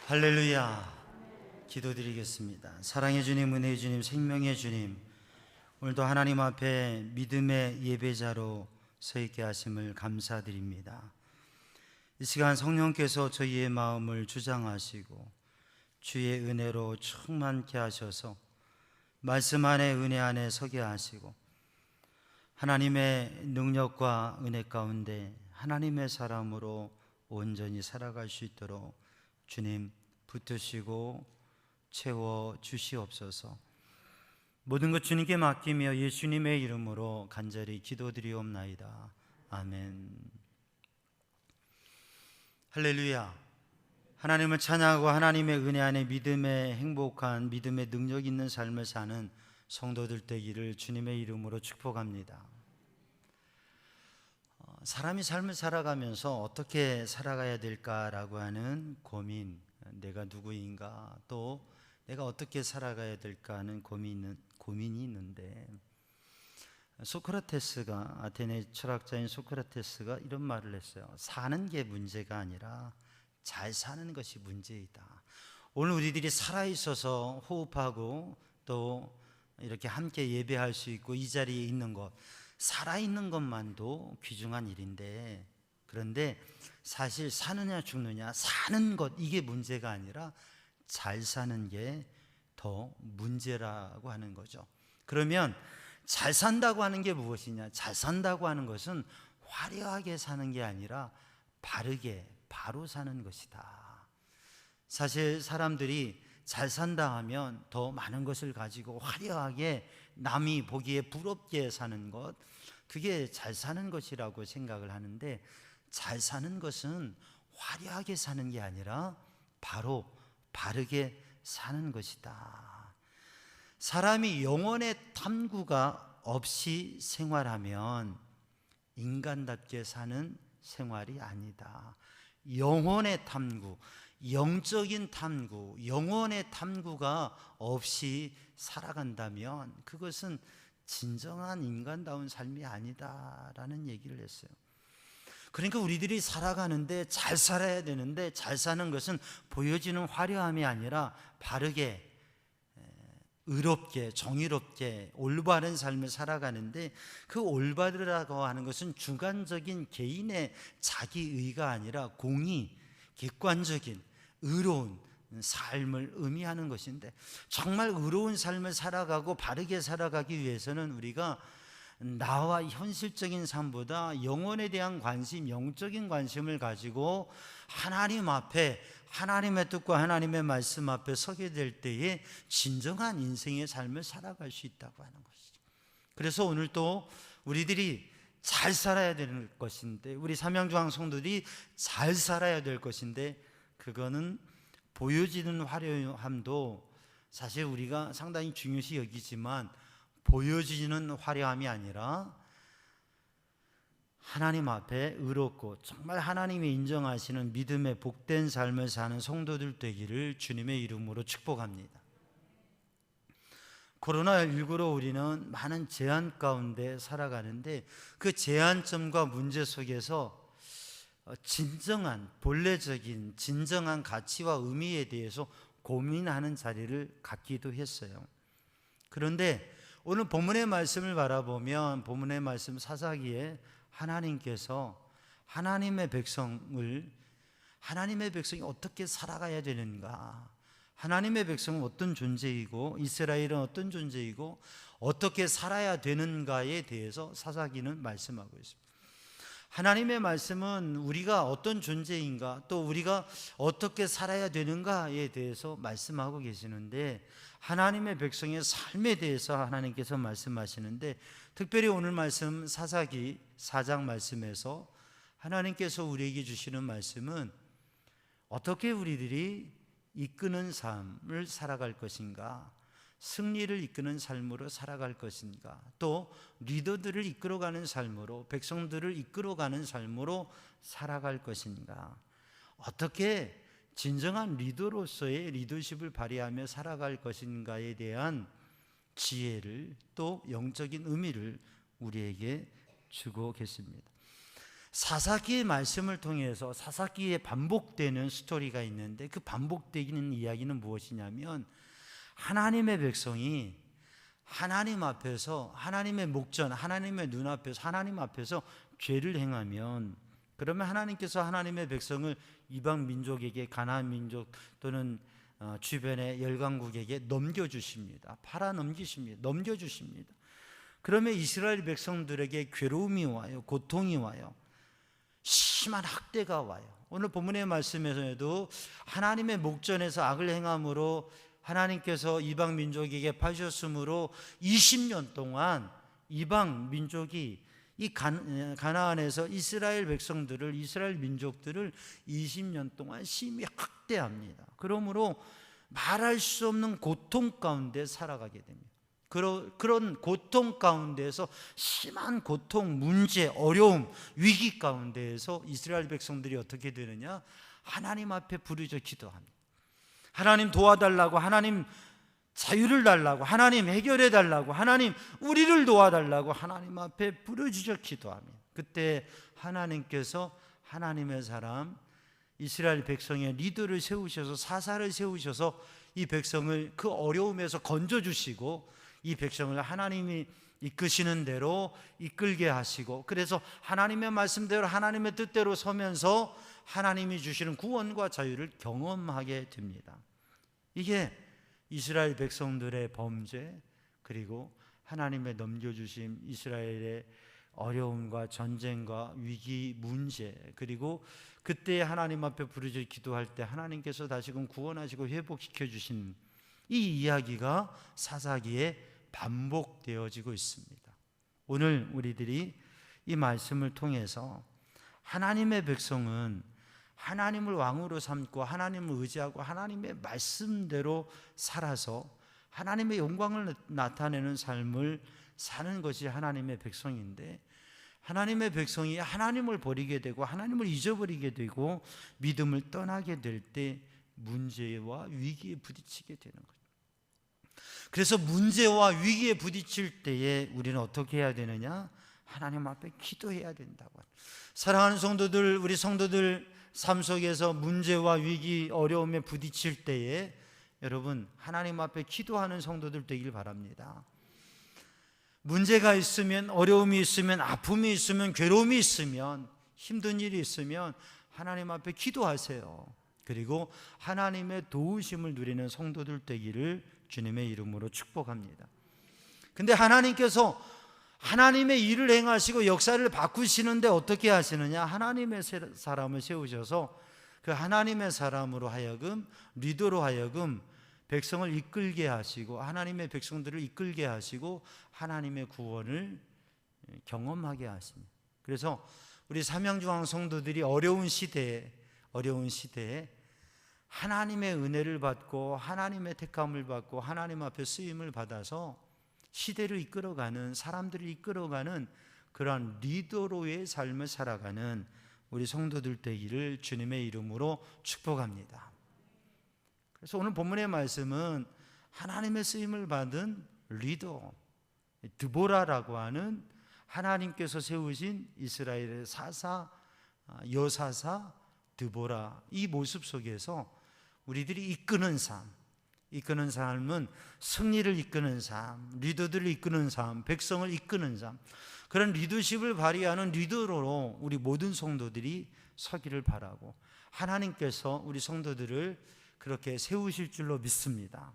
할렐루야. 기도드리겠습니다. 사랑의 주님, 은혜의 주님, 생명의 주님, 오늘도 하나님 앞에 믿음의 예배자로 서 있게 하심을 감사드립니다. 이 시간 성령께서 저희의 마음을 주장하시고 주의 은혜로 충만케 하셔서 말씀 안에 은혜 안에 서게 하시고 하나님의 능력과 은혜 가운데 하나님의 사람으로 온전히 살아갈 수 있도록 주님 붙드시고 채워 주시옵소서. 모든 것 주님께 맡기며 예수님의 이름으로 간절히 기도드리옵나이다. 아멘. 할렐루야. 하나님을 찬양하고 하나님의 은혜 안에 믿음의 행복한 믿음의 능력 있는 삶을 사는 성도들 되기를 주님의 이름으로 축복합니다. 사람이 삶을 살아가면서 어떻게 살아가야 될까라고 하는 고민, 내가 누구인가, 또 내가 어떻게 살아가야 될까 하는 고민이 있는데, 소크라테스가, 아테네 철학자인 소크라테스가 이런 말을 했어요. 사는 게 문제가 아니라 잘 사는 것이 문제이다. 오늘 우리들이 살아있어서 호흡하고 또 이렇게 함께 예배할 수 있고 이 자리에 있는 것, 살아있는 것만도 귀중한 일인데, 그런데 사실 사느냐 죽느냐, 사는 것, 이게 문제가 아니라 잘 사는 게 더 문제라고 하는 거죠. 그러면 잘 산다고 하는 게 무엇이냐? 잘 산다고 하는 것은 화려하게 사는 게 아니라 바르게, 바로 사는 것이다. 사실 사람들이 잘 산다 하면 더 많은 것을 가지고 화려하게 남이 보기에 부럽게 사는 것, 그게 잘 사는 것이라고 생각을 하는데, 잘 사는 것은 화려하게 사는 게 아니라 바로 바르게 사는 것이다. 사람이 영혼의 탐구가 없이 생활하면 인간답게 사는 생활이 아니다. 영혼의 탐구, 영적인 탐구, 영혼의 탐구가 없이 살아간다면 그것은 진정한 인간다운 삶이 아니다라는 얘기를 했어요. 그러니까 우리들이 살아가는데 잘 살아야 되는데, 잘 사는 것은 보여지는 화려함이 아니라 바르게, 의롭게, 정의롭게 올바른 삶을 살아가는데, 그 올바르라고 하는 것은 주관적인 개인의 자기의가 아니라 공의, 객관적인 의로운 삶을 의미하는 것인데, 정말 의로운 삶을 살아가고 바르게 살아가기 위해서는 우리가 나와 현실적인 삶보다 영혼에 대한 관심, 영적인 관심을 가지고 하나님 앞에, 하나님의 뜻과 하나님의 말씀 앞에 서게 될 때에 진정한 인생의 삶을 살아갈 수 있다고 하는 것이죠. 그래서 오늘 또 우리들이 잘 살아야 되는 것인데, 우리 삼양조항 성도들이 잘 살아야 될 것인데, 그거는 보여지는 화려함도 사실 우리가 상당히 중요시 여기지만, 보여지는 화려함이 아니라 하나님 앞에 의롭고 정말 하나님이 인정하시는 믿음의 복된 삶을 사는 성도들 되기를 주님의 이름으로 축복합니다. 코로나19로 우리는 많은 제한 가운데 살아가는데, 그 제한점과 문제 속에서 진정한, 본래적인 진정한 가치와 의미에 대해서 고민하는 자리를 갖기도 했어요. 그런데 오늘 본문의 말씀을 바라보면, 본문의 말씀 사사기에 하나님께서 하나님의 백성이 어떻게 살아가야 되는가, 하나님의 백성은 어떤 존재이고 이스라엘은 어떤 존재이고 어떻게 살아야 되는가에 대해서 사사기는 말씀하고 있습니다. 하나님의 말씀은 우리가 어떤 존재인가, 또 우리가 어떻게 살아야 되는가에 대해서 말씀하고 계시는데, 하나님의 백성의 삶에 대해서 하나님께서 말씀하시는데, 특별히 오늘 말씀 사사기 4장 말씀에서 하나님께서 우리에게 주시는 말씀은 어떻게 우리들이 이끄는 삶을 살아갈 것인가, 승리를 이끄는 삶으로 살아갈 것인가, 또 리더들을 이끌어가는 삶으로, 백성들을 이끌어가는 삶으로 살아갈 것인가, 어떻게 진정한 리더로서의 리더십을 발휘하며 살아갈 것인가에 대한 지혜를, 또 영적인 의미를 우리에게 주고 계십니다. 사사기의 말씀을 통해서 사사기에 반복되는 스토리가 있는데, 그 반복되는 이야기는 무엇이냐면, 하나님의 백성이 하나님 앞에서, 하나님의 목전, 하나님의 눈앞에서, 하나님 앞에서 죄를 행하면, 그러면 하나님께서 하나님의 백성을 이방 민족에게, 가나안 민족 또는 주변의 열강국에게 넘겨주십니다. 팔아 넘기십니다. 넘겨주십니다. 그러면 이스라엘 백성들에게 괴로움이 와요. 고통이 와요. 심한 학대가 와요. 오늘 본문의 말씀에서도 하나님의 목전에서 악을 행함으로 하나님께서 이방 민족에게 파셨으므로 20년 동안 이방 민족이 이 가나안에서 이스라엘 백성들을, 이스라엘 민족들을 20년 동안 심히 학대합니다. 그러므로 말할 수 없는 고통 가운데 살아가게 됩니다. 그런 고통 가운데에서, 심한 고통, 문제, 어려움, 위기 가운데에서 이스라엘 백성들이 어떻게 되느냐? 하나님 앞에 부르짖어 기도합니다. 하나님 도와달라고, 하나님 자유를 달라고, 하나님 해결해 달라고, 하나님 우리를 도와달라고 하나님 앞에 부르짖어 기도합니다. 그때 하나님께서 하나님의 사람 이스라엘 백성의 리더를 세우셔서, 사사를 세우셔서 이 백성을 그 어려움에서 건져주시고, 이 백성을 하나님이 이끄시는 대로 이끌게 하시고, 그래서 하나님의 말씀대로, 하나님의 뜻대로 서면서 하나님이 주시는 구원과 자유를 경험하게 됩니다. 이게 이스라엘 백성들의 범죄, 그리고 하나님의 넘겨주심, 이스라엘의 어려움과 전쟁과 위기, 문제, 그리고 그때 하나님 앞에 부르짖어 기도할 때 하나님께서 다시금 구원하시고 회복시켜 주신 이 이야기가 사사기에 반복되어지고 있습니다. 오늘 우리들이 이 말씀을 통해서 하나님의 백성은 하나님을 왕으로 삼고 하나님을 의지하고 하나님의 말씀대로 살아서 하나님의 영광을 나타내는 삶을 사는 것이 하나님의 백성인데, 하나님의 백성이 하나님을 버리게 되고 하나님을 잊어버리게 되고 믿음을 떠나게 될 때 문제와 위기에 부딪히게 되는 거죠. 그래서 문제와 위기에 부딪힐 때에 우리는 어떻게 해야 되느냐? 하나님 앞에 기도해야 된다고. 사랑하는 성도들, 우리 성도들 삶 속에서 문제와 위기, 어려움에 부딪힐 때에 여러분 하나님 앞에 기도하는 성도들 되길 바랍니다. 문제가 있으면, 어려움이 있으면, 아픔이 있으면, 괴로움이 있으면, 힘든 일이 있으면 하나님 앞에 기도하세요. 그리고 하나님의 도우심을 누리는 성도들 되기를 주님의 이름으로 축복합니다. 근데 하나님께서 하나님의 일을 행하시고 역사를 바꾸시는데 어떻게 하시느냐? 하나님의 사람을 세우셔서 그 하나님의 사람으로 하여금, 리더로 하여금 백성을 이끌게 하시고, 하나님의 백성들을 이끌게 하시고 하나님의 구원을 경험하게 하십니다. 그래서 우리 삼양중앙 성도들이 어려운 시대에 하나님의 은혜를 받고 하나님의 택함을 받고 하나님 앞에 쓰임을 받아서 시대를 이끌어가는, 사람들을 이끌어가는 그러한 리더로의 삶을 살아가는 우리 성도들 되기를 주님의 이름으로 축복합니다. 그래서 오늘 본문의 말씀은 하나님의 쓰임을 받은 리더 드보라라고 하는 하나님께서 세우신 이스라엘의 사사, 여사사 드보라, 이 모습 속에서 우리들이 이끄는 삶은 승리를 이끄는 삶, 리더들을 이끄는 삶, 백성을 이끄는 삶, 그런 리더십을 발휘하는 리더로 우리 모든 성도들이 서기를 바라고, 하나님께서 우리 성도들을 그렇게 세우실 줄로 믿습니다.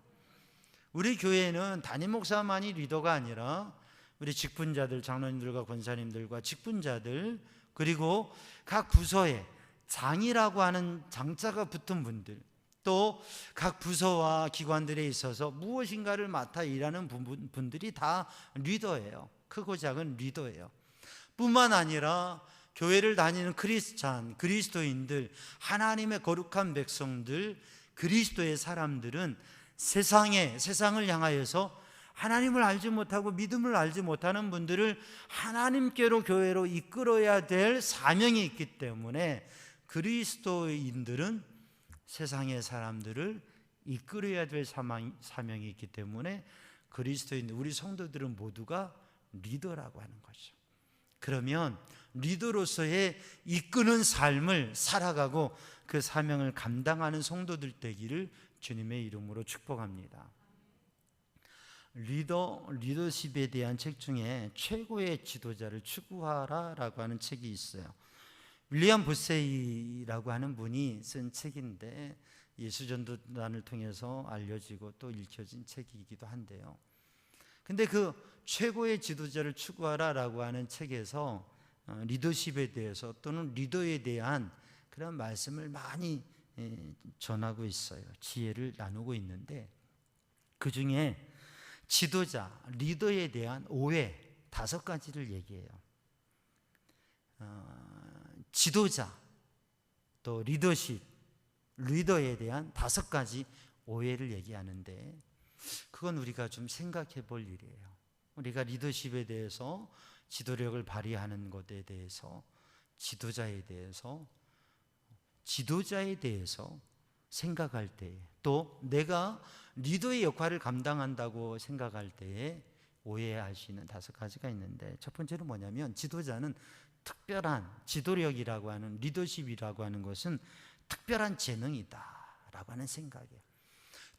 우리 교회는 담임 목사만이 리더가 아니라 우리 직분자들, 장로님들과 권사님들과 직분자들, 그리고 각 부서에 장이라고 하는 장자가 붙은 분들, 또 각 부서와 기관들에 있어서 무엇인가를 맡아 일하는 분들이 다 리더예요. 크고 작은 리더예요. 뿐만 아니라 교회를 다니는 크리스찬, 그리스도인들, 하나님의 거룩한 백성들, 그리스도의 사람들은 세상을 향하여서 하나님을 알지 못하고 믿음을 알지 못하는 분들을 하나님께로, 교회로 이끌어야 될 사명이 있기 때문에 그리스도인들은 세상의 사람들을 이끌어야 될 사명이 있기 때문에 그리스도인 우리 성도들은 모두가 리더라고 하는 거죠. 그러면 리더로서의 이끄는 삶을 살아가고 그 사명을 감당하는 성도들 되기를 주님의 이름으로 축복합니다. 리더십에 대한 책 중에 최고의 지도자를 추구하라라고 하는 책이 있어요. 윌리엄 부세이라고 하는 분이 쓴 책인데 예수전도단을 통해서 알려지고 또 읽혀진 책이기도 한데요. 근데 그 최고의 지도자를 추구하라라고 하는 책에서 리더십에 대해서 또는 리더에 대한 그런 말씀을 많이 전하고 있어요. 지혜를 나누고 있는데 그 중에 지도자, 리더에 대한 오해 5가지를 얘기해요. 지도자, 또 리더십, 리더에 대한 5가지 오해를 얘기하는데 그건 우리가 좀 생각해 볼 일이에요. 우리가 리더십에 대해서 지도력을 발휘하는 것에 대해서 지도자에 대해서 생각할 때 또 내가 리더의 역할을 감당한다고 생각할 때에 오해할 수 있는 5가지가 있는데 첫 번째는 뭐냐면 지도자는 특별한 지도력이라고 하는 리더십이라고 하는 것은 특별한 재능이다라고 하는 생각이에요.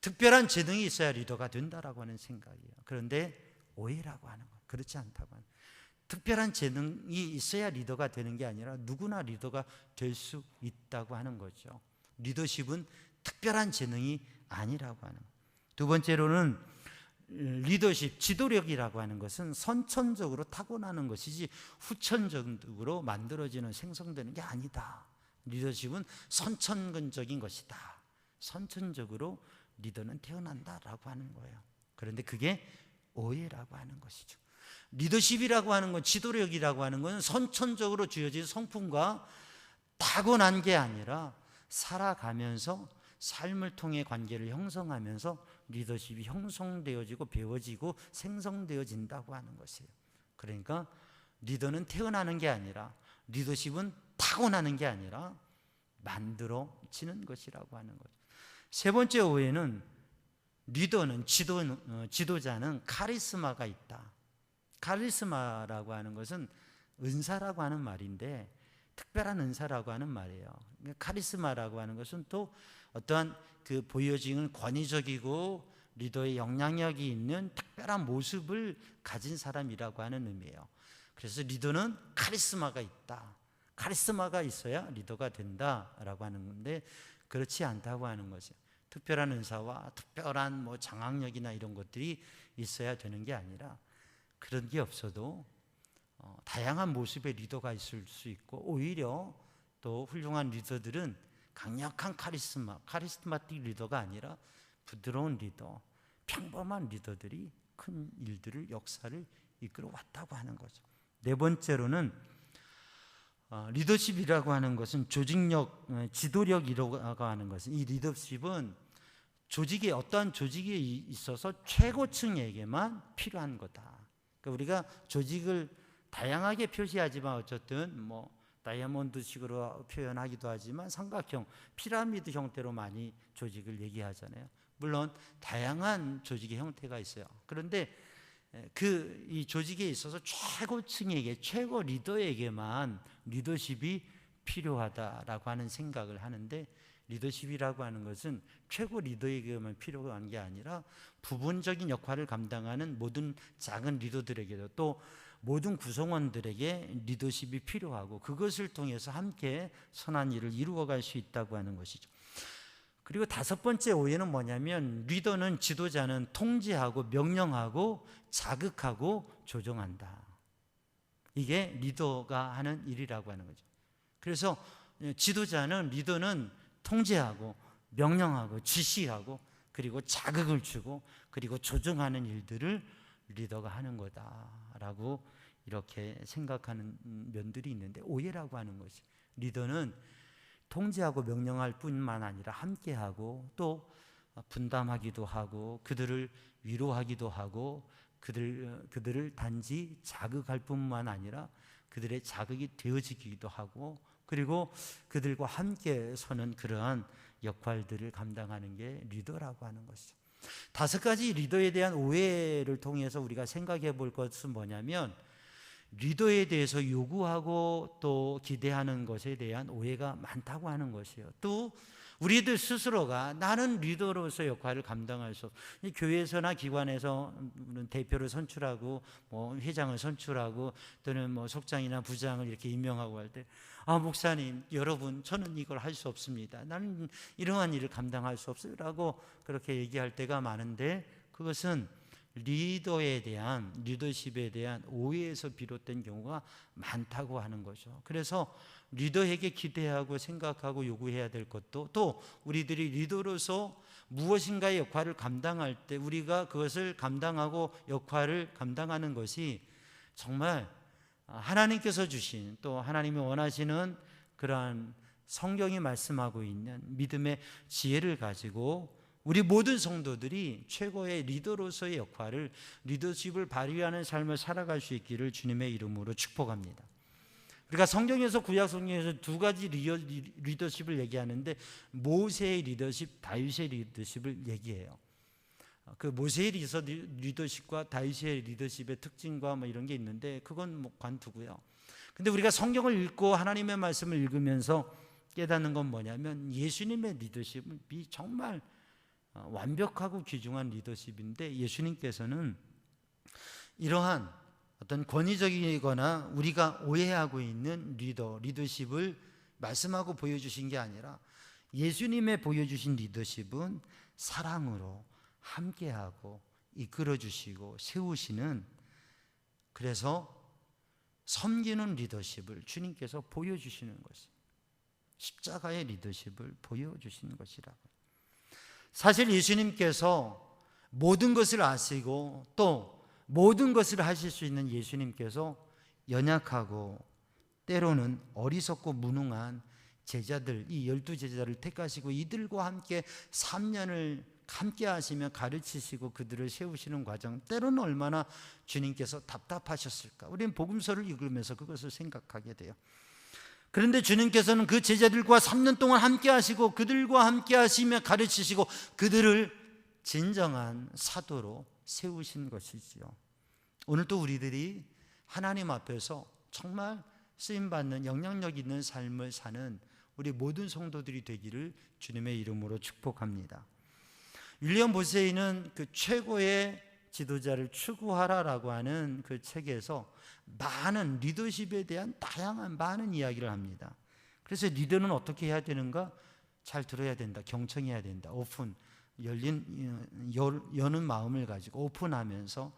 특별한 재능이 있어야 리더가 된다라고 하는 생각이에요. 그런데 오해라고 하는 건 그렇지 않다고 하는, 특별한 재능이 있어야 리더가 되는 게 아니라 누구나 리더가 될 수 있다고 하는 거죠. 리더십은 특별한 재능이 아니라고 하는 거예요. 두 번째로는 리더십, 지도력이라고 하는 것은 선천적으로 타고나는 것이지 후천적으로 만들어지는 생성되는 게 아니다. 리더십은 선천적인 것이다. 선천적으로 리더는 태어난다라고 하는 거예요. 그런데 그게 오해라고 하는 것이죠. 리더십이라고 하는 건, 지도력이라고 하는 건 선천적으로 주어진 성품과 타고난 게 아니라 살아가면서 삶을 통해 관계를 형성하면서 리더십이 형성되어지고 배워지고 생성되어진다고 하는 것이에요. 그러니까 리더는 태어나는 게 아니라, 리더십은 타고나는 게 아니라 만들어지는 것이라고 하는 거죠. 세 번째 오해는 리더는, 지도자는 카리스마가 있다. 카리스마라고 하는 것은 은사라고 하는 말인데 특별한 은사라고 하는 말이에요. 카리스마라고 하는 것은 또 어떠한 그 보여지는 권위적이고 리더의 영향력이 있는 특별한 모습을 가진 사람이라고 하는 의미예요. 그래서 리더는 카리스마가 있다. 카리스마가 있어야 리더가 된다라고 하는 건데 그렇지 않다고 하는 거죠. 특별한 은사와 특별한 장악력이나 이런 것들이 있어야 되는 게 아니라 그런 게 없어도 다양한 모습의 리더가 있을 수 있고 오히려 또 훌륭한 리더들은 강력한 카리스마틱 리더가 아니라 부드러운 리더, 평범한 리더들이 큰 일들을, 역사를 이끌어 왔다고 하는 거죠. 네 번째로는 리더십이라고 하는 것은 조직력, 지도력이라고 하는 것은, 이 리더십은 조직에, 어떠한 조직에 있어서 최고층에게만 필요한 거다. 그러니까 우리가 조직을 다양하게 표시하지만 어쨌든 다이아몬드식으로 표현하기도 하지만 삼각형, 피라미드 형태로 많이 조직을 얘기하잖아요. 물론 다양한 조직의 형태가 있어요. 그런데 이 조직에 있어서 최고층에게, 최고 리더에게만 리더십이 필요하다라고 하는 생각을 하는데, 리더십이라고 하는 것은 최고 리더에게만 필요한 게 아니라 부분적인 역할을 감당하는 모든 작은 리더들에게도, 또 모든 구성원들에게 리더십이 필요하고 그것을 통해서 함께 선한 일을 이루어갈 수 있다고 하는 것이죠. 그리고 다섯 번째 오해는 뭐냐면 리더는, 지도자는 통제하고 명령하고 자극하고 조정한다. 이게 리더가 하는 일이라고 하는 거죠. 그래서 지도자는, 리더는 통제하고 명령하고 지시하고 그리고 자극을 주고 그리고 조정하는 일들을 리더가 하는 거다라고 이렇게 생각하는 면들이 있는데 오해라고 하는 것이, 리더는 통제하고 명령할 뿐만 아니라 함께하고 또 분담하기도 하고 그들을 위로하기도 하고 그들을 단지 자극할 뿐만 아니라 그들의 자극이 되어지기도 하고 그리고 그들과 함께 서는 그러한 역할들을 감당하는 게 리더라고 하는 것이죠. 다섯 가지 리더에 대한 오해를 통해서 우리가 생각해 볼 것은 뭐냐면, 리더에 대해서 요구하고 또 기대하는 것에 대한 오해가 많다고 하는 것이에요. 또 우리들 스스로가 나는 리더로서 역할을 감당할 수 없어. 교회에서나 기관에서 대표를 선출하고 뭐 회장을 선출하고 또는 뭐 속장이나 부장을 이렇게 임명하고 할 때 목사님 여러분 저는 이걸 할 수 없습니다. 나는 이러한 일을 감당할 수 없어요 라고 그렇게 얘기할 때가 많은데, 그것은 리더십에 대한 오해에서 비롯된 경우가 많다고 하는 거죠. 그래서 리더에게 기대하고 생각하고 요구해야 될 것도, 또 우리들이 리더로서 무엇인가의 역할을 감당할 때 우리가 그것을 감당하고 역할을 감당하는 것이 정말 하나님께서 주신, 또 하나님이 원하시는 그러한 성경이 말씀하고 있는 믿음의 지혜를 가지고 우리 모든 성도들이 최고의 리더로서의 역할을, 리더십을 발휘하는 삶을 살아갈 수 있기를 주님의 이름으로 축복합니다. 그러니까 성경에서, 구약 성경에서 두 가지 리더십을 얘기하는데 모세의 리더십, 다윗의 리더십을 얘기해요. 그 모세의 리더십과 다윗의 리더십의 특징과 뭐 이런 게 있는데 그건 뭐 관두고요. 근데 우리가 성경을 읽고 하나님의 말씀을 읽으면서 깨닫는 건 뭐냐면 예수님의 리더십이 정말 완벽하고 귀중한 리더십인데, 예수님께서는 이러한 어떤 권위적이거나 우리가 오해하고 있는 리더십을 말씀하고 보여주신 게 아니라 예수님의 보여주신 리더십은 사랑으로 함께하고 이끌어주시고 세우시는, 그래서 섬기는 리더십을 주님께서 보여주시는 것이 십자가의 리더십을 보여주시는 것이라고. 사실 예수님께서 모든 것을 아시고 또 모든 것을 하실 수 있는 예수님께서 연약하고 때로는 어리석고 무능한 제자들, 이 12제자를 택하시고 이들과 함께 3년을 함께 하시며 가르치시고 그들을 세우시는 과정, 때로는 얼마나 주님께서 답답하셨을까. 우리는 복음서를 읽으면서 그것을 생각하게 돼요. 그런데 주님께서는 그 제자들과 3년 동안 함께 하시고 그들과 함께 하시며 가르치시고 그들을 진정한 사도로 세우신 것이지요. 오늘도 우리들이 하나님 앞에서 정말 쓰임받는 영향력 있는 삶을 사는 우리 모든 성도들이 되기를 주님의 이름으로 축복합니다. 윌리엄 보세이는 그 최고의 지도자를 추구하라라고 하는 그 책에서 많은 리더십에 대한 다양한 많은 이야기를 합니다. 그래서 리더는 어떻게 해야 되는가? 잘 들어야 된다. 경청해야 된다. 오픈, 여는 마음을 가지고 오픈하면서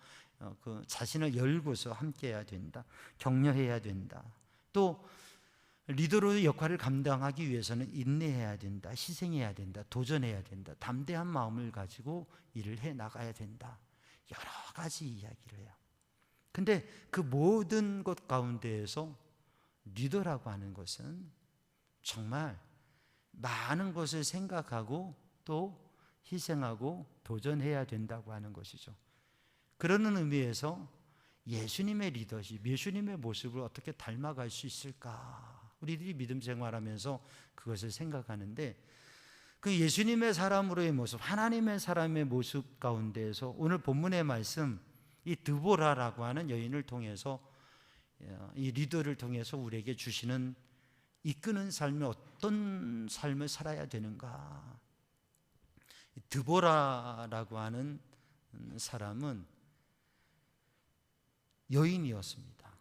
그 자신을 열고서 함께해야 된다. 격려해야 된다. 또 리더로의 역할을 감당하기 위해서는 인내해야 된다. 희생해야 된다. 도전해야 된다. 담대한 마음을 가지고 일을 해 나가야 된다. 여러 가지 이야기를 해요. 근데 그 모든 것 가운데에서 리더라고 하는 것은 정말 많은 것을 생각하고 또 희생하고 도전해야 된다고 하는 것이죠. 그러는 의미에서 예수님의 리더십, 예수님의 모습을 어떻게 닮아갈 수 있을까? 우리들이 믿음 생활하면서 그것을 생각하는데, 그 예수님의 사람으로의 모습, 하나님의 사람의 모습 가운데에서 오늘 본문의 말씀, 이 드보라라고 하는 여인을 통해서, 이 리더를 통해서 우리에게 주시는 이끄는 삶에 어떤 삶을 살아야 되는가. 드보라라고 하는 사람은 여인이었습니다.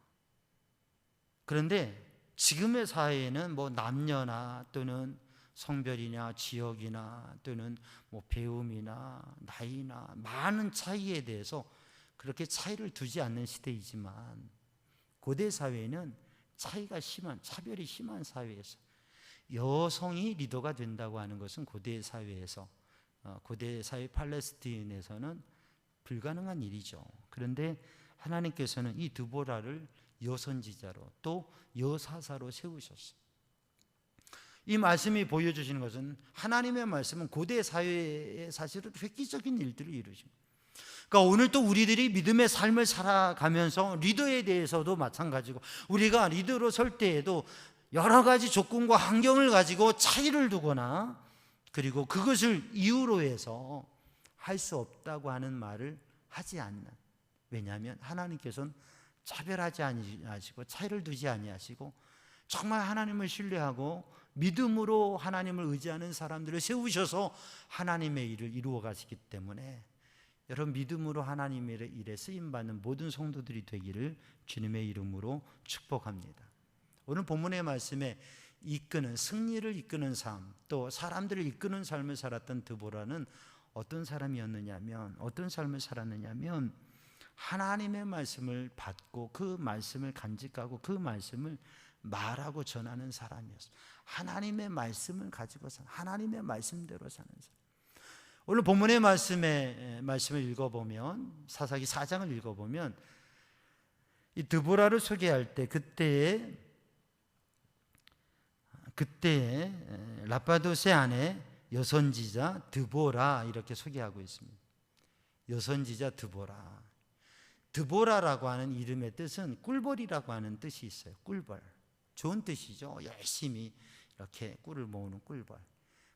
그런데 지금의 사회에는 뭐 남녀나 또는 성별이나 지역이나 또는 뭐 배움이나 나이나 많은 차이에 대해서 그렇게 차이를 두지 않는 시대이지만, 고대 사회에는 차별이 심한 사회에서 여성이 리더가 된다고 하는 것은 고대 사회에서, 고대 사회 팔레스타인에서는 불가능한 일이죠. 그런데 하나님께서는 이 드보라를 여선지자로 또 여사사로 세우셨어요. 이 말씀이 보여주시는 것은 하나님의 말씀은 고대 사회에 사실은 획기적인 일들을 이루십니다. 그러니까 오늘 또 우리들이 믿음의 삶을 살아가면서 리더에 대해서도 마찬가지고, 우리가 리더로 설 때에도 여러 가지 조건과 환경을 가지고 차이를 두거나 그리고 그것을 이유로 해서 할 수 없다고 하는 말을 하지 않는, 왜냐하면 하나님께서는 차별하지 아니하시고 차이를 두지 아니하시고 정말 하나님을 신뢰하고 믿음으로 하나님을 의지하는 사람들을 세우셔서 하나님의 일을 이루어 가시기 때문에 여러분 믿음으로 하나님의 일에 쓰임받는 모든 성도들이 되기를 주님의 이름으로 축복합니다. 오늘 본문의 말씀에 이끄는, 승리를 이끄는 삶, 또 사람들을 이끄는 삶을 살았던 드보라는 어떤 사람이었느냐면, 어떤 삶을 살았느냐면 하나님의 말씀을 받고 그 말씀을 간직하고 그 말씀을 말하고 전하는 사람이었어요. 하나님의 말씀을 가지고 사는, 하나님의 말씀대로 사는 사람. 오늘 본문의 말씀을 읽어보면, 사사기 4장을 읽어보면 이 드보라를 소개할 때 그때의 라빠도세 아내 여선지자 드보라 이렇게 소개하고 있습니다. 여선지자 드보라. 드보라라고 하는 이름의 뜻은 꿀벌이라고 하는 뜻이 있어요. 꿀벌. 좋은 뜻이죠. 열심히 이렇게 꿀을 모으는 꿀벌.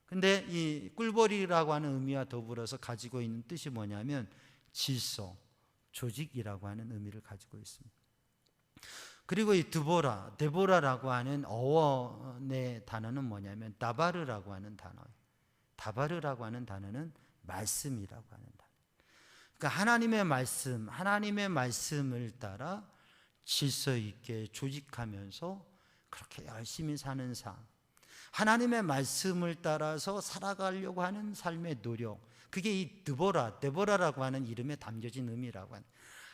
근데 이 꿀벌이라고 하는 의미와 더불어서 가지고 있는 뜻이 뭐냐면 질서, 조직이라고 하는 의미를 가지고 있습니다. 그리고 이 데보라라고 하는 어원의 단어는 뭐냐면 다바르라고 하는 단어예요. 다바르라고 하는 단어는 말씀이라고 하는 단어. 그러니까 하나님의 말씀을 따라 질서 있게 조직하면서 그렇게 열심히 사는 삶, 하나님의 말씀을 따라서 살아가려고 하는 삶의 노력, 그게 이 데보라라고 하는 이름에 담겨진 의미라고 하는,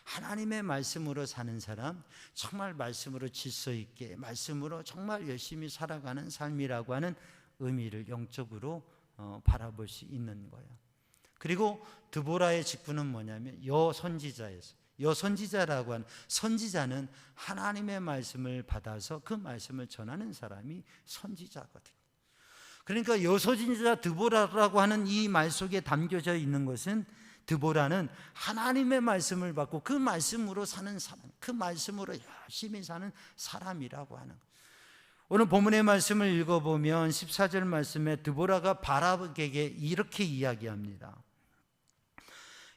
하나님의 말씀으로 사는 사람, 정말 말씀으로 질서 있게, 말씀으로 정말 열심히 살아가는 삶이라고 하는 의미를 영적으로 바라볼 수 있는 거예요. 그리고 드보라의 직분은 뭐냐면 여선지자였어요. 여선지자라고 하는, 선지자는 하나님의 말씀을 받아서 그 말씀을 전하는 사람이 선지자거든요. 그러니까 여선지자 드보라라고 하는 이 말 속에 담겨져 있는 것은, 드보라는 하나님의 말씀을 받고 그 말씀으로 사는 사람, 그 말씀으로 열심히 사는 사람이라고 하는 거예요. 오늘 본문의 말씀을 읽어보면 14절 말씀에 드보라가 바락에게 이렇게 이야기합니다.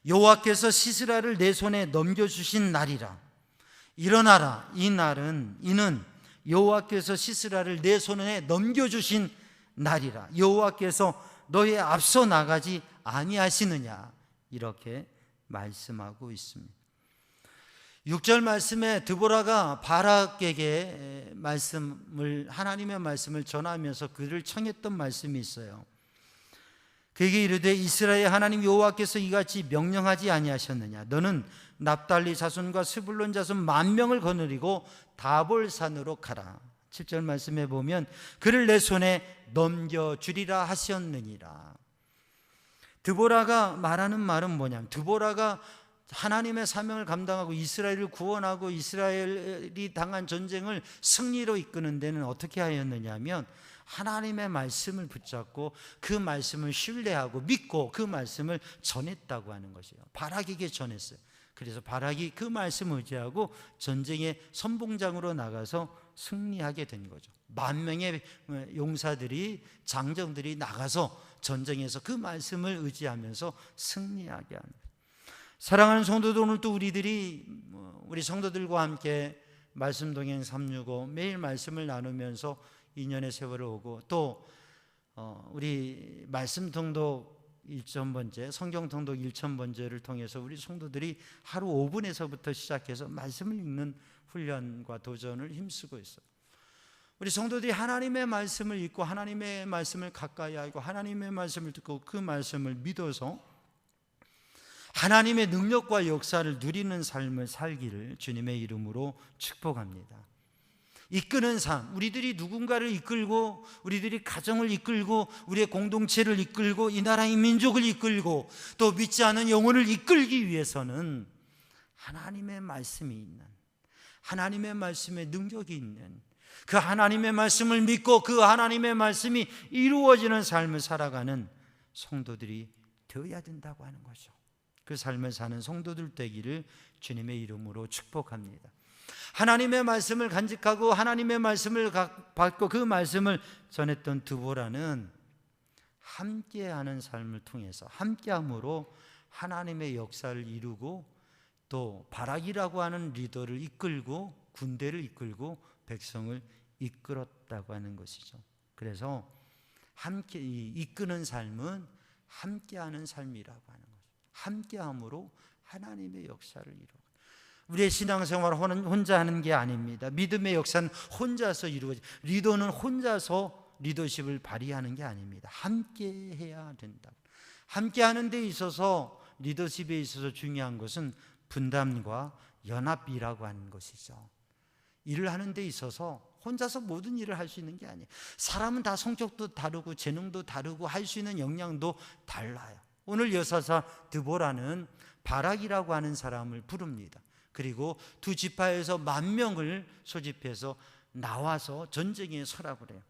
여호와께서 시스라를 내 손에 넘겨주신 날이라. 일어나라. 이는 여호와께서 시스라를 내 손에 넘겨주신 날이라. 여호와께서 너의 앞서 나가지 아니하시느냐. 이렇게 말씀하고 있습니다. 6절 말씀에 드보라가 바락에게 하나님의 말씀을 전하면서 그를 청했던 말씀이 있어요. 그에게 이르되 이스라엘 하나님 여호와께서 이같이 명령하지 아니하셨느냐. 너는 납달리 자손과 스불론 자손 10,000명을 거느리고 다볼산으로 가라. 7절 말씀에 보면 그를 내 손에 넘겨주리라 하셨느니라. 드보라가 말하는 말은 뭐냐면, 드보라가 하나님의 사명을 감당하고 이스라엘을 구원하고 이스라엘이 당한 전쟁을 승리로 이끄는 데는 어떻게 하였느냐면 하나님의 말씀을 붙잡고 그 말씀을 신뢰하고 믿고 그 말씀을 전했다고 하는 것이에요. 바락에게 전했어요. 그래서 바락이 그 말씀을 의지하고 전쟁의 선봉장으로 나가서 승리하게 된 거죠. 10,000명의 용사들이, 장정들이 나가서 전쟁에서 그 말씀을 의지하면서 승리하게 하는 거예요. 사랑하는 성도들, 오늘 또 우리 성도들과 함께 말씀 동행 365 매일 말씀을 나누면서 2년의 세월을 오고, 또 우리 말씀 통독 1,000번째, 성경 통독 1,000번째를 통해서 우리 성도들이 하루 5분에서부터 시작해서 말씀을 읽는 훈련과 도전을 힘쓰고 있어요. 우리 성도들이 하나님의 말씀을 읽고 하나님의 말씀을 가까이 하고 하나님의 말씀을 듣고 그 말씀을 믿어서 하나님의 능력과 역사를 누리는 삶을 살기를 주님의 이름으로 축복합니다. 이끄는 삶, 우리들이 누군가를 이끌고, 우리들이 가정을 이끌고, 우리의 공동체를 이끌고, 이 나라의 민족을 이끌고, 또 믿지 않은 영혼을 이끌기 위해서는 하나님의 말씀이 있는, 하나님의 말씀에 능력이 있는, 그 하나님의 말씀을 믿고 그 하나님의 말씀이 이루어지는 삶을 살아가는 성도들이 되어야 된다고 하는 거죠. 그 삶을 사는 성도들 되기를 주님의 이름으로 축복합니다. 하나님의 말씀을 간직하고 하나님의 말씀을 받고 그 말씀을 전했던 드보라는 함께하는 삶을 통해서, 함께함으로 하나님의 역사를 이루고 또 바락이라고 하는 리더를 이끌고 군대를 이끌고 백성을 이끌었다고 하는 것이죠. 그래서 함께 이끄는 삶은 함께하는 삶이라고 하는 거죠. 함께함으로 하나님의 역사를 이루고, 우리의 신앙생활은 혼자 하는 게 아닙니다. 믿음의 역사는 혼자서 이루어지, 리더는 혼자서 리더십을 발휘하는 게 아닙니다. 함께 해야 된다. 함께 하는 데 있어서, 리더십에 있어서 중요한 것은 분담과 연합이라고 하는 것이죠. 일을 하는 데 있어서 혼자서 모든 일을 할 수 있는 게 아니에요. 사람은 다 성격도 다르고 재능도 다르고 할 수 있는 역량도 달라요. 오늘 여사사 드보라는 바락이라고 하는 사람을 부릅니다. 그리고 두 지파에서 10,000명을 소집해서 나와서 전쟁에 서라고 그래요.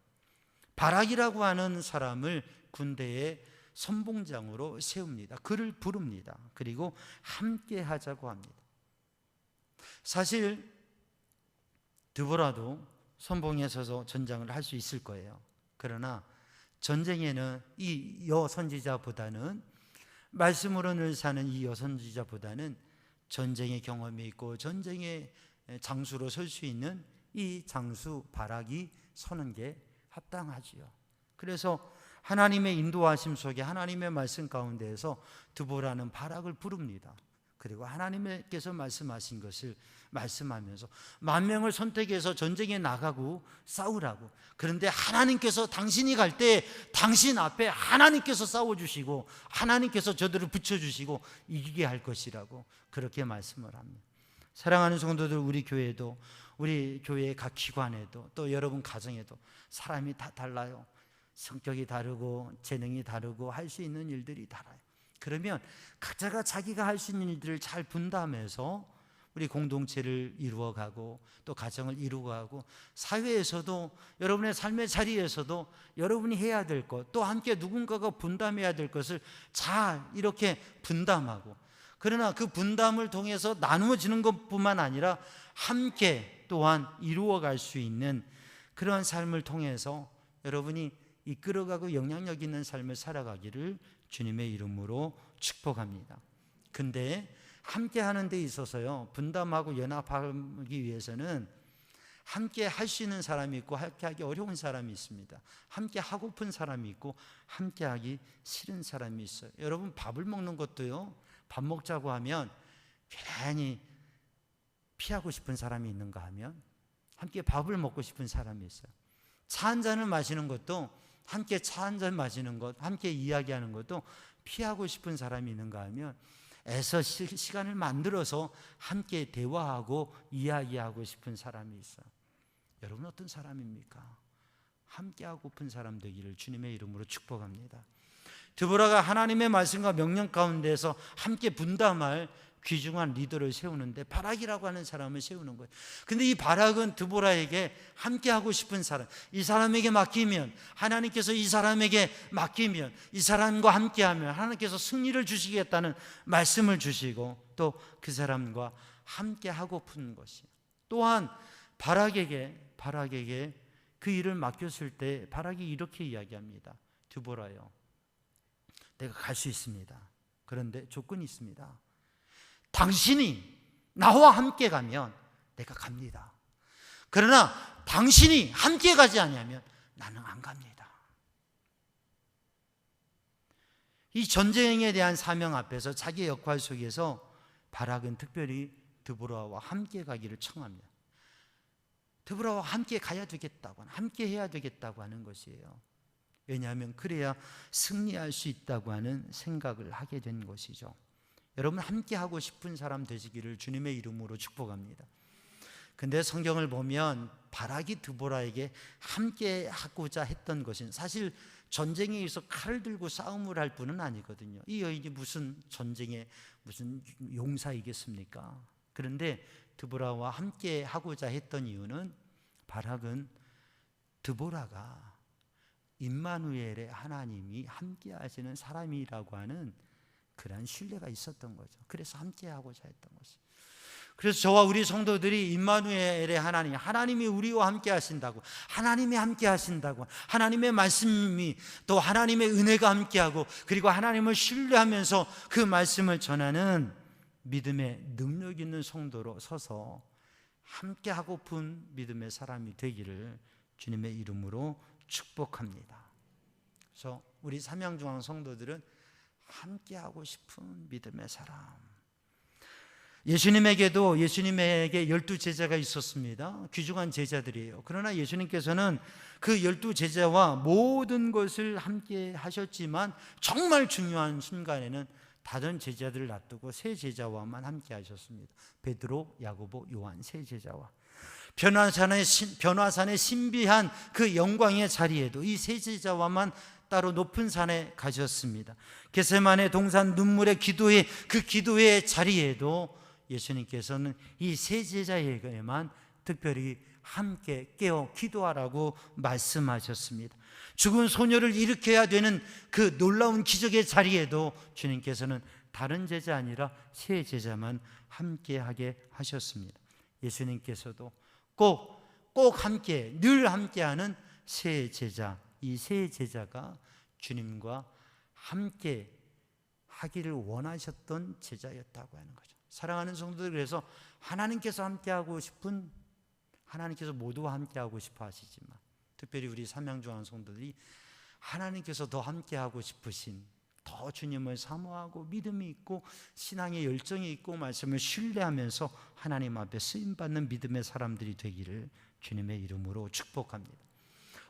바락이라고 하는 사람을 군대의 선봉장으로 세웁니다. 그를 부릅니다. 그리고 함께 하자고 합니다. 사실 드보라도 선봉에 서서 전장을 할 수 있을 거예요. 그러나 전쟁에는 이 여선지자보다는, 말씀으로 늘 사는 이 여선지자보다는 전쟁의 경험이 있고 전쟁의 장수로 설 수 있는 이 장수 바락이 서는 게 합당하지요. 그래서 하나님의 인도하심 속에, 하나님의 말씀 가운데에서 드보라는 바락을 부릅니다. 그리고 하나님께서 말씀하신 것을 말씀하면서 10,000명을 선택해서 전쟁에 나가고 싸우라고. 그런데 하나님께서 당신이 갈 때 당신 앞에 하나님께서 싸워주시고 하나님께서 저들을 붙여주시고 이기게 할 것이라고 그렇게 말씀을 합니다. 사랑하는 성도들, 우리 교회도, 우리 교회의 각 기관에도, 또 여러분 가정에도 사람이 다 달라요. 성격이 다르고 재능이 다르고 할 수 있는 일들이 달라요. 그러면 각자가 자기가 할 수 있는 일들을 잘 분담해서 우리 공동체를 이루어가고, 또 가정을 이루어가고, 사회에서도, 여러분의 삶의 자리에서도 여러분이 해야 될 것, 또 함께 누군가가 분담해야 될 것을 잘 이렇게 분담하고, 그러나 그 분담을 통해서 나누어지는 것뿐만 아니라 함께 또한 이루어갈 수 있는 그러한 삶을 통해서 여러분이 이끌어가고 영향력 있는 삶을 살아가기를 주님의 이름으로 축복합니다. 근데 함께 하는 데 있어서요, 분담하고 연합하기 위해서는 함께 할 수 있는 사람이 있고 함께 하기 어려운 사람이 있습니다. 함께 하고픈 사람이 있고 함께 하기 싫은 사람이 있어요. 여러분, 밥을 먹는 것도요, 밥 먹자고 하면 괜히 피하고 싶은 사람이 있는가 하면 함께 밥을 먹고 싶은 사람이 있어요. 차 한 잔을 마시는 것도, 함께 차 한 잔 마시는 것, 함께 이야기하는 것도 피하고 싶은 사람이 있는가 하면 애써 시간을 만들어서 함께 대화하고 이야기하고 싶은 사람이 있어요. 여러분, 어떤 사람입니까? 함께하고픈 사람 되기를 주님의 이름으로 축복합니다. 드보라가 하나님의 말씀과 명령 가운데서 함께 분담할 귀중한 리더를 세우는데 바락이라고 하는 사람을 세우는 거예요. 근데 이 바락은 드보라에게 함께하고 싶은 사람, 이 사람에게 맡기면, 하나님께서 이 사람에게 맡기면, 이 사람과 함께하면 하나님께서 승리를 주시겠다는 말씀을 주시고, 또 그 사람과 함께하고픈 것이, 또한 바락에게 그 일을 맡겼을 때 바락이 이렇게 이야기합니다. 드보라요, 내가 갈 수 있습니다. 그런데 조건이 있습니다. 당신이 나와 함께 가면 내가 갑니다. 그러나 당신이 함께 가지 않으면 나는 안 갑니다. 이 전쟁에 대한 사명 앞에서 자기의 역할 속에서 바락은 특별히 드보라와 함께 가기를 청합니다. 드보라와 함께 가야 되겠다고, 함께 해야 되겠다고 하는 것이에요. 왜냐하면 그래야 승리할 수 있다고 하는 생각을 하게 된 것이죠. 여러분, 함께 하고 싶은 사람 되시기를 주님의 이름으로 축복합니다. 근데 성경을 보면 바락이 드보라에게 함께 하고자 했던 것은, 사실 전쟁에 의해서 칼을 들고 싸움을 할 분은 아니거든요. 이 여인이 무슨 전쟁에 무슨 용사이겠습니까? 그런데 드보라와 함께 하고자 했던 이유는, 바락은 드보라가 임마누엘의 하나님이 함께 하시는 사람이라고 하는 그러한 신뢰가 있었던 거죠. 그래서 함께 하고자 했던 것이. 그래서 저와 우리 성도들이 임마누엘의 하나님, 하나님이 우리와 함께 하신다고, 하나님이 함께 하신다고, 하나님의 말씀이, 또 하나님의 은혜가 함께하고, 그리고 하나님을 신뢰하면서 그 말씀을 전하는 믿음의 능력 있는 성도로 서서 함께 하고픈 믿음의 사람이 되기를 주님의 이름으로 축복합니다. 그래서 우리 삼양중앙 성도들은 함께 하고 싶은 믿음의 사람. 예수님에게 12 제자가 있었습니다. 귀중한 제자들이에요. 그러나 예수님께서는 그 12 제자와 모든 것을 함께 하셨지만 정말 중요한 순간에는 다른 제자들을 놔두고 3 제자와만 함께 하셨습니다. 베드로, 야고보, 요한 3 제자와 변화산의 신비한 그 영광의 자리에도 이 3 제자와만 따로 높은 산에 가셨습니다. 겟세마네 동산 눈물의 기도의 그 기도의 자리에도 예수님께서는 이 3 제자에게만 특별히 함께 깨어 기도하라고 말씀하셨습니다. 죽은 소녀를 일으켜야 되는 그 놀라운 기적의 자리에도 주님께서는 다른 제자 아니라 3 제자만 함께하게 하셨습니다. 예수님께서도 꼭 함께, 늘 함께하는 3 제자, 이 3 제자가 주님과 함께 하기를 원하셨던 제자였다고 하는 거죠. 사랑하는 성도들, 그래서 하나님께서 함께하고 싶은, 하나님께서 모두와 함께하고 싶어 하시지만 특별히 우리 삼양중앙 성도들이 하나님께서 더 함께하고 싶으신, 더 주님을 사모하고 믿음이 있고 신앙의 열정이 있고 말씀을 신뢰하면서 하나님 앞에 쓰임받는 믿음의 사람들이 되기를 주님의 이름으로 축복합니다.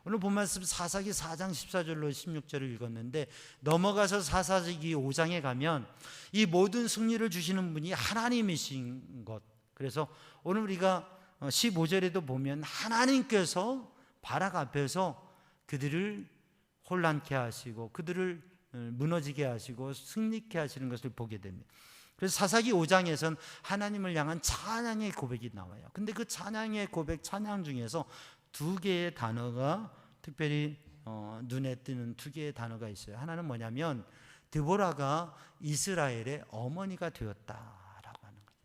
오늘 본 말씀 사사기 4장 14절로 16절을 읽었는데 넘어가서 사사기 5장에 가면 이 모든 승리를 주시는 분이 하나님이신 것, 그래서 오늘 우리가 15절에도 보면 하나님께서 바락 앞에서 그들을 혼란케 하시고 그들을 무너지게 하시고 승리케 하시는 것을 보게 됩니다. 그래서 사사기 5장에서는 하나님을 향한 찬양의 고백이 나와요. 근데 그 찬양의 고백, 찬양 중에서 2개의 단어가 특별히 눈에 띄는 2개의 단어가 있어요. 하나는 뭐냐면 드보라가 이스라엘의 어머니가 되었다라고 하는 거예요.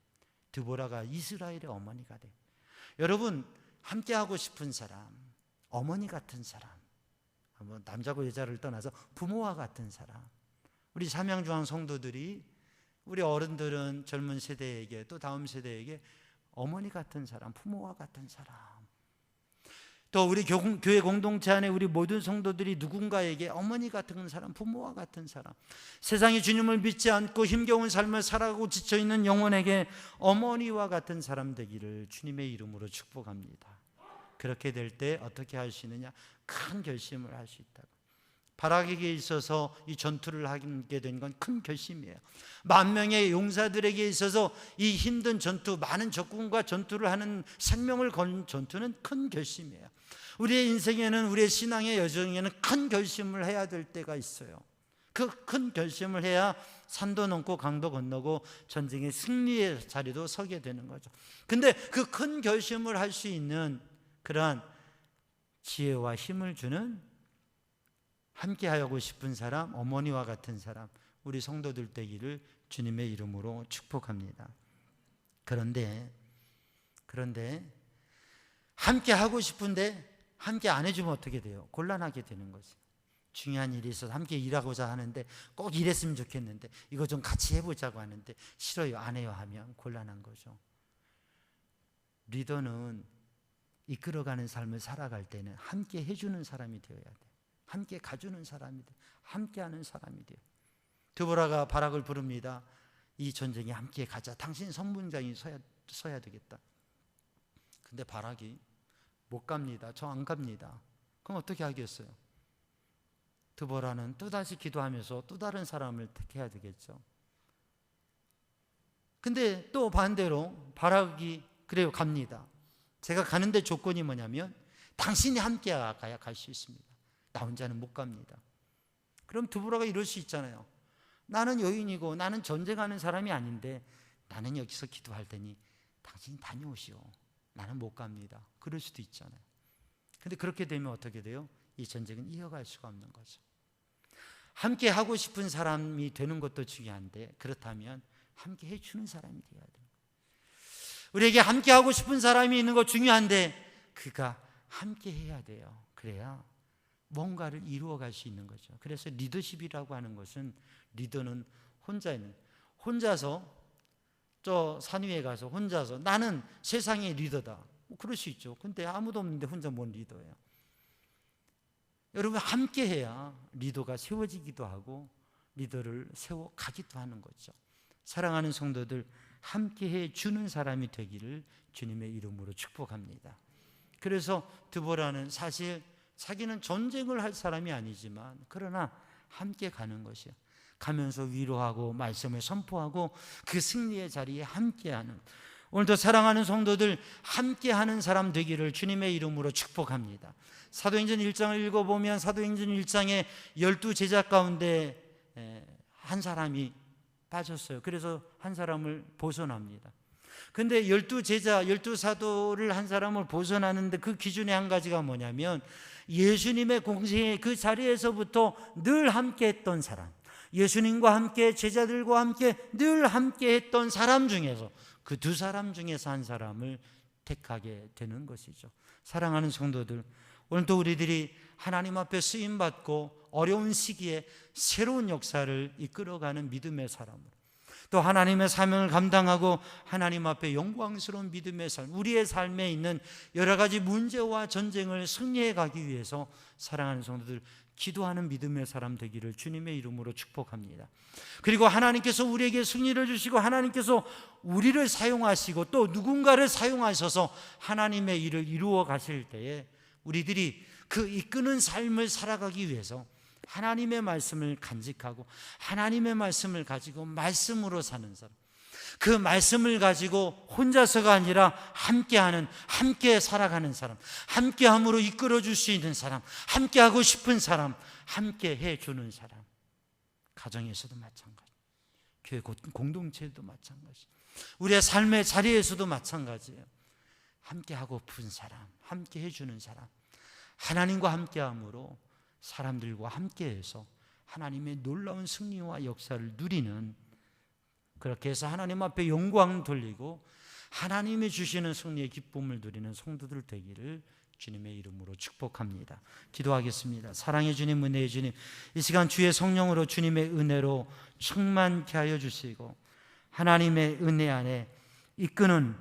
드보라가 이스라엘의 어머니가 돼요. 여러분, 함께하고 싶은 사람, 어머니 같은 사람, 남자고 여자를 떠나서 부모와 같은 사람, 우리 삼양중앙 성도들이, 우리 어른들은 젊은 세대에게, 또 다음 세대에게 어머니 같은 사람, 부모와 같은 사람, 또 우리 교회 공동체 안에 우리 모든 성도들이 누군가에게 어머니 같은 사람, 부모와 같은 사람, 세상에 주님을 믿지 않고 힘겨운 삶을 살아가고 지쳐있는 영혼에게 어머니와 같은 사람 되기를 주님의 이름으로 축복합니다. 그렇게 될 때 어떻게 할 수 있느냐? 큰 결심을 할 수 있다고. 바락에게 있어서 이 전투를 하게 된 건 큰 결심이에요. 10,000명의 용사들에게 있어서 이 힘든 전투, 많은 적군과 전투를 하는 생명을 건 전투는 큰 결심이에요. 우리의 인생에는, 우리의 신앙의 여정에는 큰 결심을 해야 될 때가 있어요. 그 큰 결심을 해야 산도 넘고 강도 건너고 전쟁의 승리의 자리도 서게 되는 거죠. 근데 그 큰 결심을 할 수 있는 그러한 지혜와 힘을 주는, 함께하고 싶은 사람, 어머니와 같은 사람, 우리 성도들 되기를 주님의 이름으로 축복합니다. 그런데 함께하고 싶은데 함께 안 해주면 어떻게 돼요? 곤란하게 되는 거죠. 중요한 일이 있어서 함께 일하고자 하는데, 꼭 이랬으면 좋겠는데, 이거 좀 같이 해보자고 하는데 싫어요, 안 해요 하면 곤란한 거죠. 리더는 이끌어가는 삶을 살아갈 때는 함께 해주는 사람이 되어야 돼요. 함께 가주는 사람이 돼요. 함께하는 사람이 돼요. 드보라가 바락을 부릅니다. 이 전쟁에 함께 가자. 당신 선문장이 서야 되겠다. 근데 바락이 못 갑니다. 저 안 갑니다. 그럼 어떻게 하겠어요? 드보라는 또다시 기도하면서 또 다른 사람을 택해야 되겠죠. 근데 또 반대로 바락이 그래요, 갑니다. 제가 가는데 조건이 뭐냐면 당신이 함께 가야 갈 수 있습니다. 나 혼자는 못 갑니다. 그럼 드보라가 이럴 수 있잖아요. 나는 여인이고 나는 전쟁하는 사람이 아닌데 나는 여기서 기도할 테니 당신이 다녀오시오. 나는 못 갑니다. 그럴 수도 있잖아요. 근데 그렇게 되면 어떻게 돼요? 이 전쟁은 이어갈 수가 없는 거죠. 함께 하고 싶은 사람이 되는 것도 중요한데, 그렇다면 함께 해주는 사람이 되어야 돼요. 우리에게 함께 하고 싶은 사람이 있는 거 중요한데 그가 함께 해야 돼요. 그래야 뭔가를 이루어갈 수 있는 거죠. 그래서 리더십이라고 하는 것은, 리더는 혼자서 저 산 위에 가서 혼자서 나는 세상의 리더다, 그럴 수 있죠. 근데 아무도 없는데 혼자 뭔 리더예요? 여러분, 함께 해야 리더가 세워지기도 하고 리더를 세워가기도 하는 거죠. 사랑하는 성도들, 함께 해주는 사람이 되기를 주님의 이름으로 축복합니다. 그래서 드보라는 사실 자기는 전쟁을 할 사람이 아니지만 그러나 함께 가는 것이요, 가면서 위로하고 말씀을 선포하고 그 승리의 자리에 함께하는, 오늘도 사랑하는 성도들 함께하는 사람 되기를 주님의 이름으로 축복합니다. 사도행전 1장을 읽어보면 사도행전 1장에 12제자 가운데 한 사람이 빠졌어요. 그래서 한 사람을 벗어납니다. 근데 12제자, 12사도를 한 사람을 벗어나는데 그 기준의 한 가지가 뭐냐면 예수님의 공생의 그 자리에서부터 늘 함께 했던 사람, 예수님과 함께 제자들과 함께 늘 함께 했던 사람 중에서 그 두 사람 중에서 한 사람을 택하게 되는 것이죠. 사랑하는 성도들, 오늘도 우리들이 하나님 앞에 쓰임받고 어려운 시기에 새로운 역사를 이끌어가는 믿음의 사람으로, 또 하나님의 사명을 감당하고 하나님 앞에 영광스러운 믿음의 삶, 우리의 삶에 있는 여러 가지 문제와 전쟁을 승리해 가기 위해서 사랑하는 성도들 기도하는 믿음의 사람 되기를 주님의 이름으로 축복합니다. 그리고 하나님께서 우리에게 승리를 주시고 하나님께서 우리를 사용하시고 또 누군가를 사용하셔서 하나님의 일을 이루어 가실 때에 우리들이 그 이끄는 삶을 살아가기 위해서 하나님의 말씀을 간직하고 하나님의 말씀을 가지고 말씀으로 사는 사람, 그 말씀을 가지고 혼자서가 아니라 함께하는, 함께 살아가는 사람, 함께함으로 이끌어줄 수 있는 사람, 함께하고 싶은 사람, 함께 해주는 사람, 가정에서도 마찬가지, 교회 공동체도 마찬가지, 우리의 삶의 자리에서도 마찬가지예요. 함께하고픈 사람, 함께 해주는 사람, 하나님과 함께함으로 사람들과 함께해서 하나님의 놀라운 승리와 역사를 누리는, 그렇게 해서 하나님 앞에 영광 돌리고 하나님이 주시는 승리의 기쁨을 누리는 성도들 되기를 주님의 이름으로 축복합니다. 기도하겠습니다. 사랑의 주님, 은혜의 주님, 이 시간 주의 성령으로 주님의 은혜로 충만케 하여 주시고 하나님의 은혜 안에 이끄는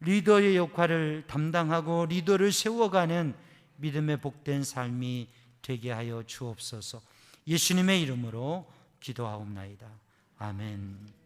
리더의 역할을 담당하고 리더를 세워가는 믿음의 복된 삶이 되게 하여 주옵소서. 예수님의 이름으로 기도하옵나이다. 아멘.